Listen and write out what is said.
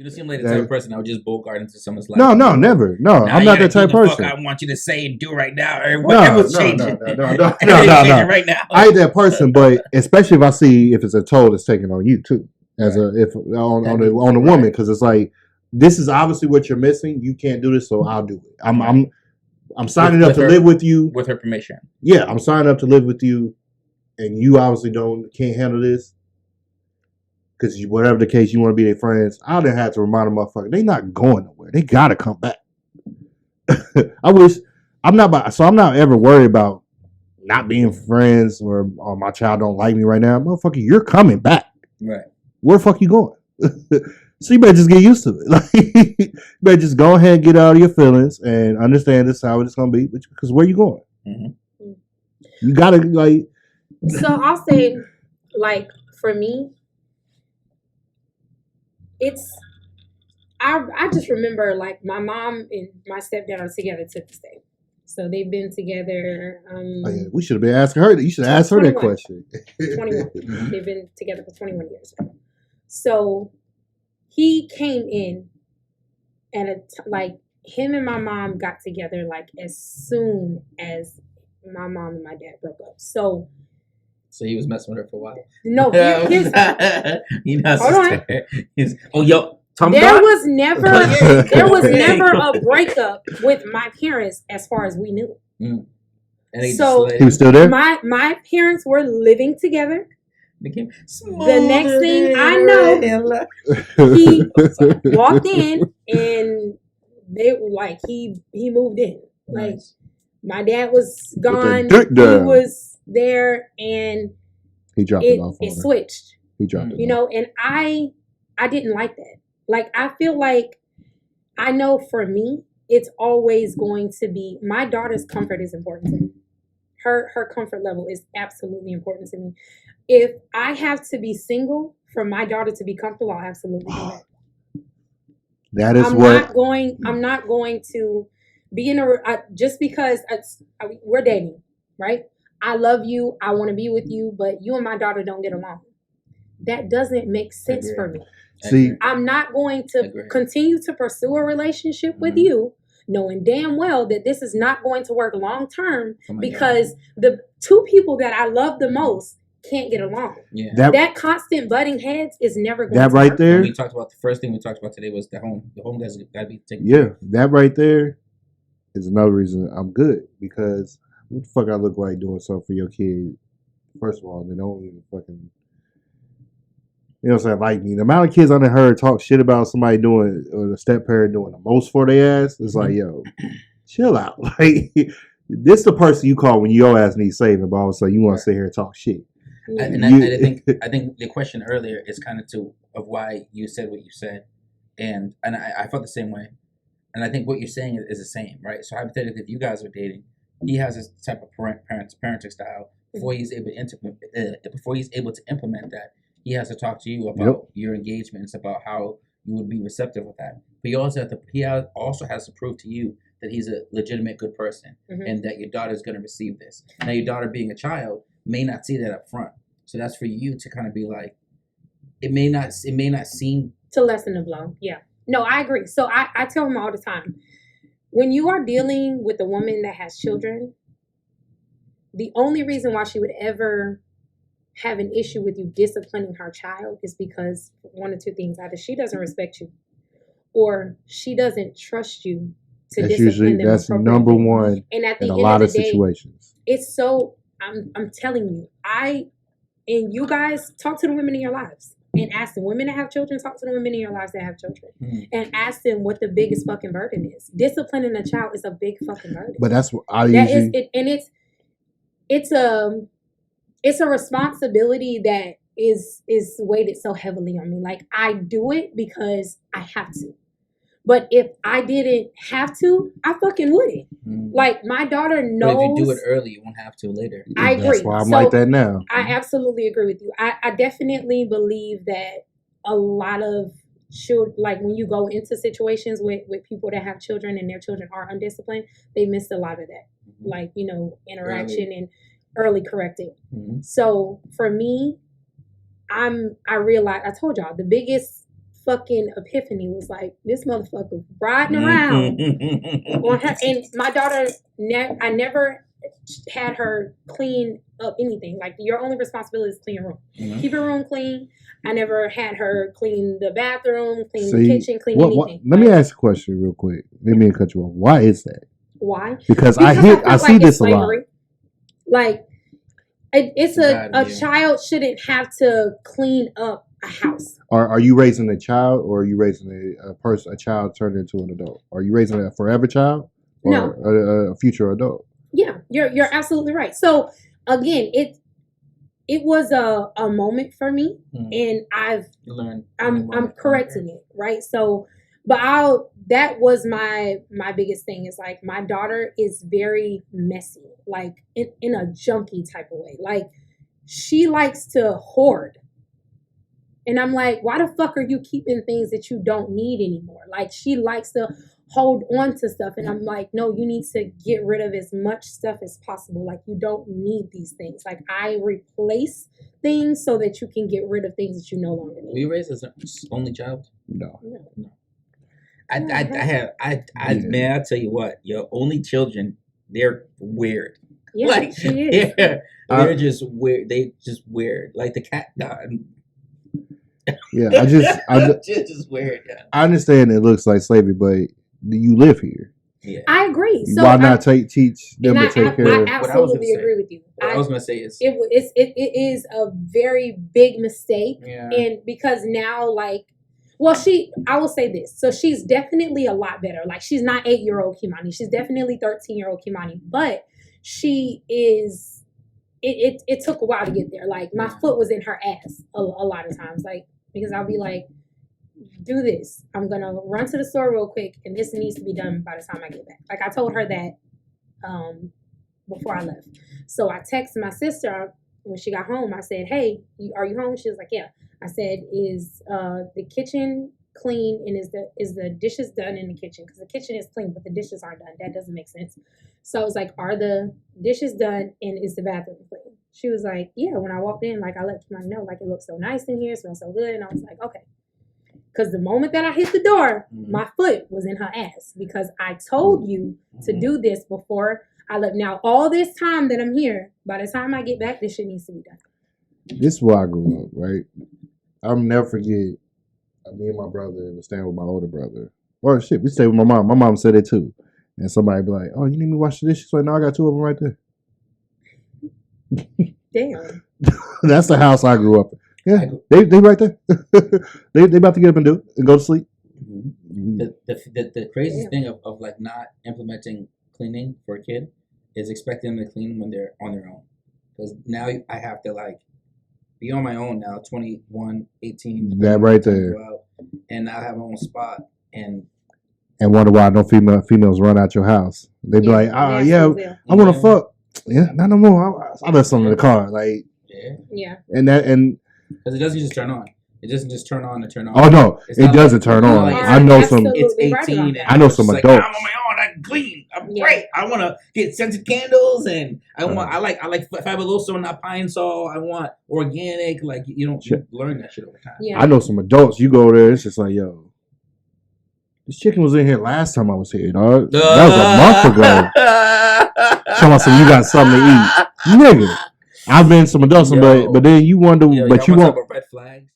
just seem like the type of person that would just bogart into someone's life. No, never. No, I'm not that type of person. I want you to say and do right now, or whatever's changing. No. Right now. I ain't that person, but especially if it's a toll that's taken on you too, on the woman, because it's like, this is obviously what you're missing. You can't do this, so I'll do it. I'm signing up to live with you with her permission. Yeah, I'm signing up to live with you, and you obviously can't handle this. Because whatever the case, you want to be their friends. I didn't have to remind them, motherfucker, they not going nowhere. They gotta come back. I'm not ever worried about not being friends or my child don't like me right now. Motherfucker, you're coming back. Right. Where the fuck you going? So you better just get used to it. Like, you better just go ahead and get out of your feelings and understand this is how it's gonna be. Because where you going? Mm-hmm. You gotta like. So I'll say, like, for me, I just remember, like, my mom and my stepdad are together to this day. So they've been together. We should have been asking her. You should have asked her that question. 21. They've been together for 21 years now. So he came in and him and my mom got together like as soon as my mom and my dad broke up. So he was messing with her for a while. No, hold on. There was never a breakup with my parents as far as we knew. Mm. So he was still there. My parents were living together. The next thing I know, he walked in and they were like, he moved in. Like, nice. My dad was gone. He was there, and he dropped it off. It switched. He dropped it. You know, and I didn't like that. Like, I feel like, I know for me, it's always going to be, my daughter's comfort is important to me. Her comfort level is absolutely important to me. If I have to be single for my daughter to be comfortable, I'll absolutely do that. That is I'm not going to be in just because we're dating, right? I love you. I want to be with you, but you and my daughter don't get along. That doesn't make sense for me. See, I'm not going to continue to pursue a relationship with you, knowing damn well that this is not going to work long term because the two people that I love the most can't get along. Yeah. That constant butting heads is never going to work. That right there. We talked about the first thing we talked about today was the home. The home has got to be taken. Yeah, that right there is another reason I'm good, because what the fuck I look like doing something for your kid? First of all, they don't even fucking, you know what I'm saying, like me. The amount of kids I done heard talk shit about somebody doing, or the step parent doing the most for their ass, it's like, yo, chill out. Like, this the person you call when your ass needs saving, but all of a sudden you want to sit here and talk shit. And I think the question earlier is kind of why you said what you said, and I felt the same way, and I think what you're saying is the same, right? So hypothetically, if you guys are dating, he has this type of parenting style. Before he's able to implement that, he has to talk to you about your engagements, about how you would be receptive with that. But he also has to prove to you that he's a legitimate good person, and that your daughter is going to receive this. Now, your daughter being a child may not see that up front. So that's for you to kind of be like, it may not seem to lessen the blow. Yeah. No, I agree. So I tell him all the time, when you are dealing with a woman that has children, the only reason why she would ever have an issue with you disciplining her child is because one or two things: either she doesn't respect you, or she doesn't trust you to discipline them. That's number one. And at the in end a lot of the day, situations, it's so. I'm telling you, and you guys talk to the women in your lives and ask the women that have children, talk to the women in your lives that have children, and ask them what the biggest fucking burden is. Disciplining a child is a big fucking burden. But that's what it's a responsibility that is weighted so heavily on me. Like, I do it because I have to. But if I didn't have to, I fucking wouldn't. Like, my daughter knows. But if you do it early, you won't have to later. I agree. That's why I'm like that now. I absolutely agree with you. I definitely believe that a lot of children, like when you go into situations with people that have children and their children are undisciplined, they miss a lot of that. Like, you know, interaction and early correcting. So for me, I realize, I told y'all, the biggest fucking epiphany was like, this motherfucker riding around on her. And my daughter, I never had her clean up anything. Like, your only responsibility is clean your room. Mm-hmm. Keep your room clean. I never had her clean the bathroom, clean the kitchen, clean anything. Let me ask a question real quick. Let me cut you off. Why is that? Why? Because I see this a lot. Like, it's a child shouldn't have to clean up a house. Are you raising a child, or are you raising a child turned into an adult? Are you raising a forever child, or no, a future adult? Yeah, you're absolutely right. So again, it was a moment for me, and I'm correcting it, right? So, but that was my biggest thing is like, my daughter is very messy, like in a junkie type of way. Like, she likes to hoard. And I'm like, why the fuck are you keeping things that you don't need anymore? Like, she likes to hold on to stuff. And I'm like, no, you need to get rid of as much stuff as possible. Like, you don't need these things. Like, I replace things so that you can get rid of things that you no longer need. Were you raised as an only child? No. Man, I tell you what, your only children, they're weird. Yeah, like, she is. They're just weird. They just weird. Like the cat died. Yeah, I just weird. Yeah. I understand it looks like slavery, but you live here. Yeah. I agree. So why not teach them to take care of? I absolutely agree with you. What I was going to say is it is a very big mistake, and because now, like, well, I will say this. So she's definitely a lot better. Like, she's not 8-year-old Kimani. She's definitely 13-year-old Kimani, but she is. It took a while to get there. Like, my foot was in her ass a lot of times. Like, because I'll be like, do this. I'm going to run to the store real quick, and this needs to be done by the time I get back. Like, I told her that before I left. So I texted my sister when she got home. I said, hey, are you home? She was like, yeah. I said, is the kitchen clean, and is the dishes done in the kitchen? Because the kitchen is clean, but the dishes aren't done. That doesn't make sense. So I was like, are the dishes done, and is the bathroom clean? She was like, yeah. When I walked in, like, I let my know, like, it looks so nice in here, smells so good. And I was like, okay. Because the moment that I hit the door, my foot was in her ass, because I told you to do this before I left. Now, all this time that I'm here, by the time I get back, this shit needs to be done. This is where I grew up, right? I'll never forget, me and my brother was staying with my older brother. Or shit, we stayed with my mom. My mom said it too. And somebody be like, oh, you need me to wash the dishes? So now I got 2 of them right there. Damn. That's the house I grew up in. Yeah, they right there. they about to get up and do it and go to sleep. The craziest thing of like not implementing cleaning for a kid is expecting them to clean when they're on their own. Because now I have to like be on my own now, 21, 18. That right there. And I have my own spot and wonder why no females run out your house. They be like, I want to fuck. Yeah, not no more. I left something in the car. Like, yeah. And because it doesn't just turn on. It doesn't just turn on to turn on. Oh no, it doesn't turn on. Like, I know some. It's 18. I know some adults. Like, I'm on my own. I can clean. I'm great. I want to get scented candles, and I like Fabuloso, not Pine Sol. I want organic. Like, you don't learn that shit over time. Yeah. I know some adults. You go there, it's just like, yo, this chicken was in here last time I was here, dog. That was a month ago. Tell me you got something to eat, nigga. I've been some adults, but then you wonder, but you want red flags.